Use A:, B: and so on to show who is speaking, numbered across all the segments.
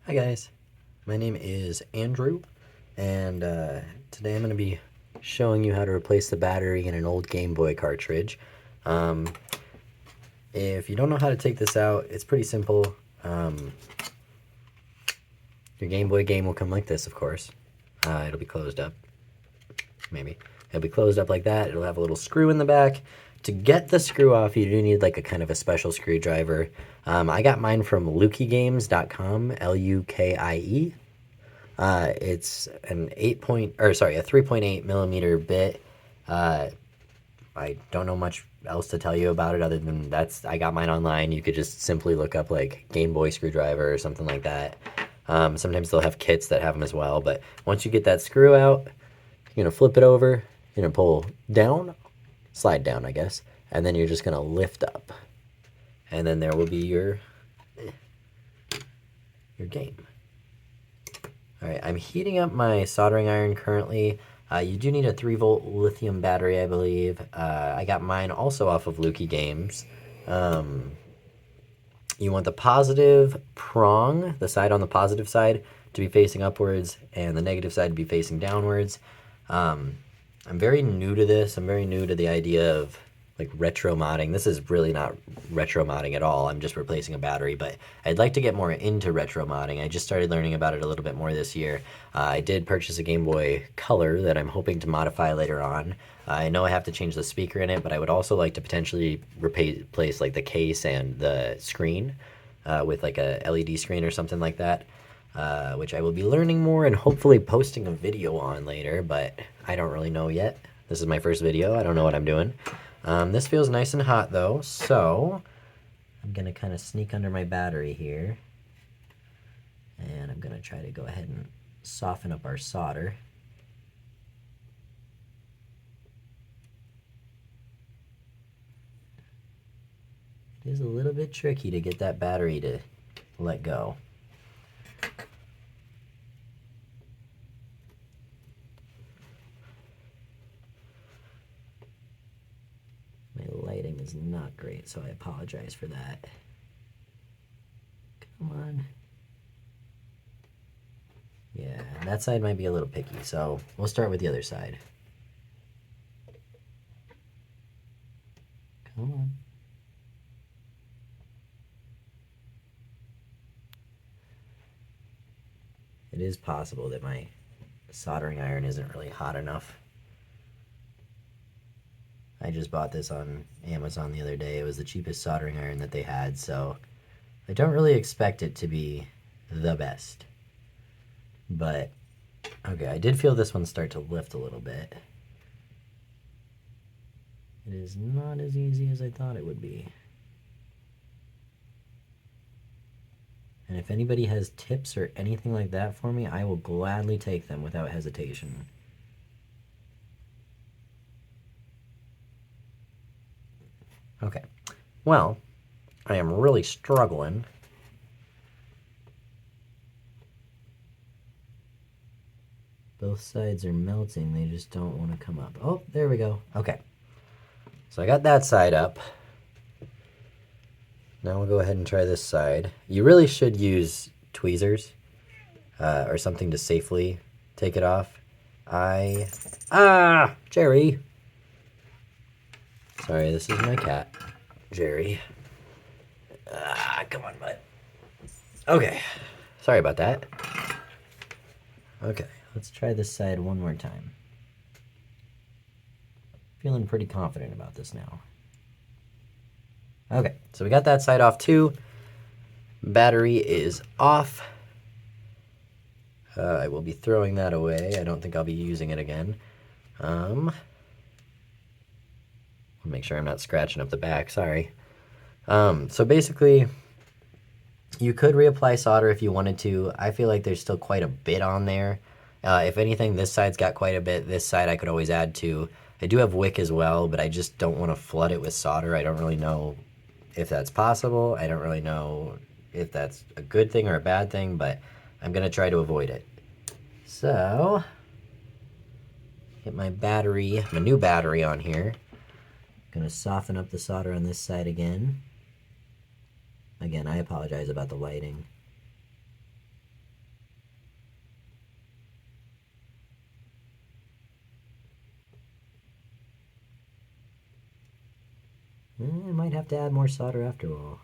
A: Hi guys, my name is Andrew, and today I'm going to be showing you how to replace the battery in an old Game Boy cartridge. Um, if you don't know how to take this out, it's pretty simple. Your Game Boy game will come like this, of course. It'll be closed up, maybe. It'll be closed up like that. It'll have a little screw in the back. To get the screw off, you do need like a kind of a special screwdriver. I got mine from lukiegames.com, Lukie. It's an a 3.8 millimeter bit. I don't know much else to tell you about it other than I got mine online. You could just simply look up like Game Boy screwdriver or something like that. Sometimes they'll have kits that have them as well. But once you get that screw out, you're gonna flip it over. You're gonna pull down, slide down, I guess, and then you're just gonna lift up, and then there will be your game. All right, I'm heating up my soldering iron currently. You do need a 3-volt lithium battery, I believe. I got mine also off of Lukey Games. You want the positive prong, the side on the positive side, to be facing upwards, and the negative side to be facing downwards. I'm very new to this. I'm very new to the idea of like retro modding. This is really not retro modding at all. I'm just replacing a battery, but I'd like to get more into retro modding. I just started learning about it a little bit more this year. I did purchase a Game Boy Color that I'm hoping to modify later on. I know I have to change the speaker in it, but I would also like to potentially replace like the case and the screen with like a LED screen or something like that. Which I will be learning more and hopefully posting a video on later, but I don't really know yet. This is my first video. I don't know what I'm doing. This feels nice and hot though, so I'm gonna kind of sneak under my battery here, and I'm gonna try to go ahead and soften up our solder. It is a little bit tricky to get that battery to let go. My lighting is not great, so I apologize for that. Come on. Yeah, that side might be a little picky, so we'll start with the other side. Come on. It is possible that my soldering iron isn't really hot enough. I just bought this on Amazon the other day. It was the cheapest soldering iron that they had, so I don't really expect it to be the best. But, okay, I did feel this one start to lift a little bit. It is not as easy as I thought it would be. And if anybody has tips or anything like that for me, I will gladly take them without hesitation. Okay, well, I am really struggling. Both sides are melting, they just don't want to come up. Oh, there we go. Okay, so I got that side up. Now we'll go ahead and try this side. You really should use tweezers or something to safely take it off. Jerry. Sorry, this is my cat, Jerry. Come on, bud. Okay, sorry about that. Okay, let's try this side one more time. Feeling pretty confident about this now. Okay, so we got that side off too. Battery is off. I will be throwing that away. I don't think I'll be using it again. I'll make sure I'm not scratching up the back, sorry. So basically, you could reapply solder if you wanted to. I feel like there's still quite a bit on there. If anything, this side's got quite a bit. This side I could always add to. I do have wick as well, but I just don't want to flood it with solder. I don't really know if that's possible. I don't really know if that's a good thing or a bad thing, but I'm going to try to avoid it. So, get my battery, my new battery on here. Going to soften up the solder on this side again. Again, I apologize about the lighting. I might have to add more solder after all.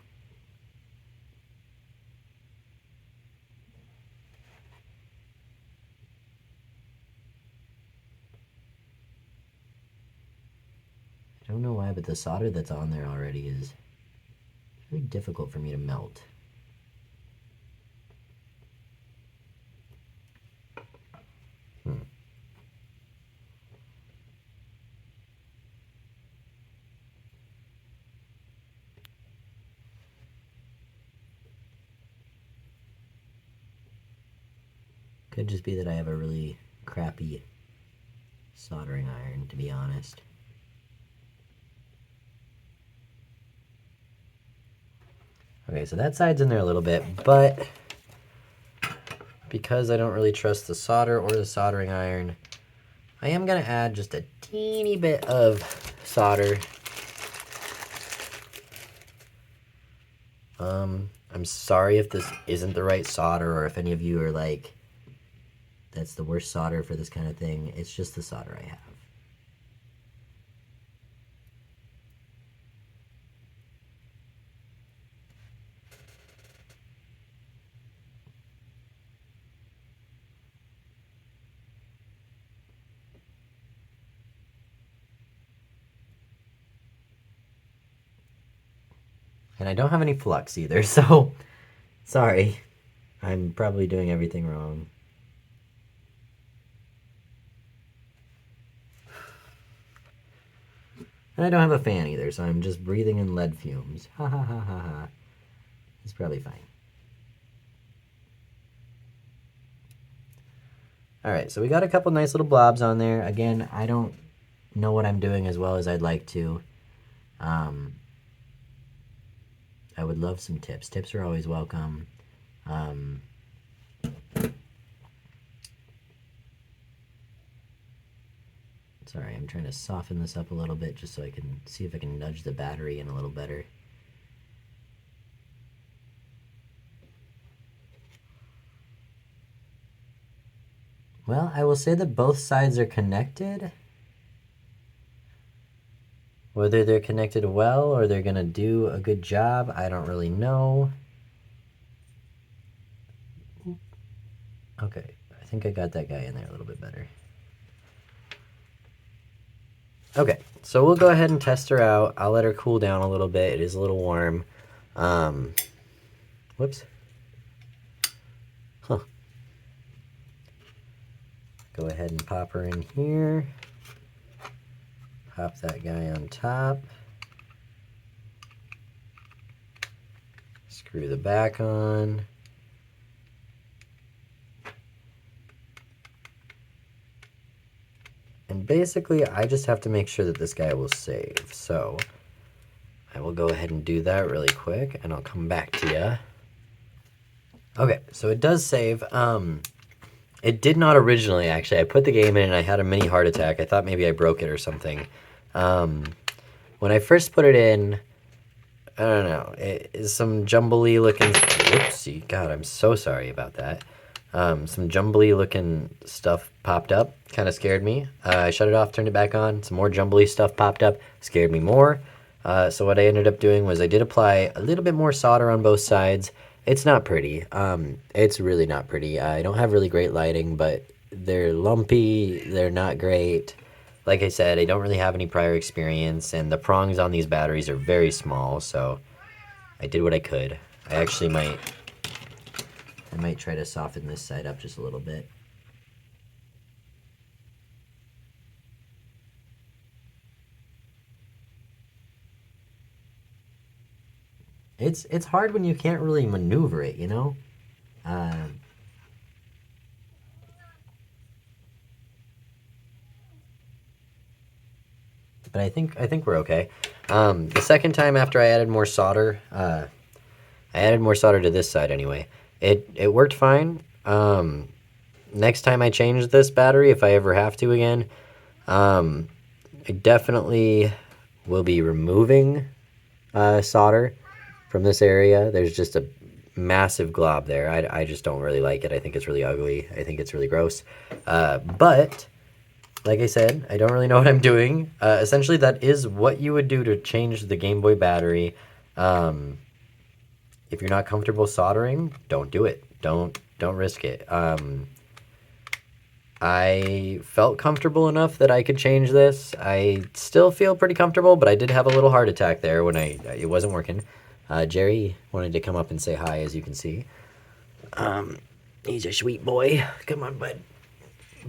A: I don't know why, but the solder that's on there already is really difficult for me to melt. Could just be that I have a really crappy soldering iron, to be honest. Okay, so that side's in there a little bit, but because I don't really trust the solder or the soldering iron, I am going to add just a teeny bit of solder. I'm sorry if this isn't the right solder, or if any of you are like, that's the worst solder for this kind of thing. It's just the solder I have. And I don't have any flux either, so sorry. I'm probably doing everything wrong. And I don't have a fan either, so I'm just breathing in lead fumes. Ha ha ha ha ha. It's probably fine. Alright, so we got a couple nice little blobs on there. Again, I don't know what I'm doing as well as I'd like to. I would love some tips. Tips are always welcome. Sorry, I'm trying to soften this up a little bit just so I can see if I can nudge the battery in a little better. Well, I will say that both sides are connected. Whether they're connected well or they're going to do a good job, I don't really know. Okay, I think I got that guy in there a little bit better. Okay, so we'll go ahead and test her out. I'll let her cool down a little bit. It is a little warm. Whoops. Huh. Go ahead and pop her in here. Pop that guy on top. Screw the back on. And basically, I just have to make sure that this guy will save. So I will go ahead and do that really quick, and I'll come back to you. Okay, so it does save. It did not originally, actually. I put the game in and I had a mini heart attack. I thought maybe I broke it or something. When I first put it in, I don't know, it is some jumbly looking, whoopsie, God, I'm so sorry about that. Some jumbly looking stuff popped up, kind of scared me. I shut it off, turned it back on, some more jumbly stuff popped up, scared me more. So what I ended up doing was I did apply a little bit more solder on both sides. It's not pretty. It's really not pretty. I don't have really great lighting, but they're lumpy, they're not great. Like I said, I don't really have any prior experience, and the prongs on these batteries are very small, so I did what I could. I might try to soften this side up just a little bit. It's hard when you can't really maneuver it, you know? But I think we're okay. The second time after I added more solder, I added more solder to this side anyway. It worked fine. Next time I change this battery, if I ever have to again, I definitely will be removing solder from this area. There's just a massive glob there. I just don't really like it. I think it's really ugly. I think it's really gross. But like I said, I don't really know what I'm doing. Essentially, that is what you would do to change the Game Boy battery. If you're not comfortable soldering, don't do it. Don't risk it. I felt comfortable enough that I could change this. I still feel pretty comfortable, but I did have a little heart attack there when it wasn't working. Jerry wanted to come up and say hi, as you can see. He's a sweet boy. Come on, bud.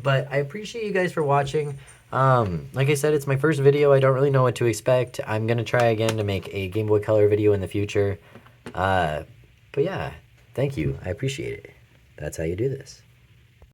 A: But I appreciate you guys for watching. Like I said, it's my first video. I don't really know what to expect. I'm going to try again to make a Game Boy Color video in the future. But yeah, thank you. I appreciate it. That's how you do this.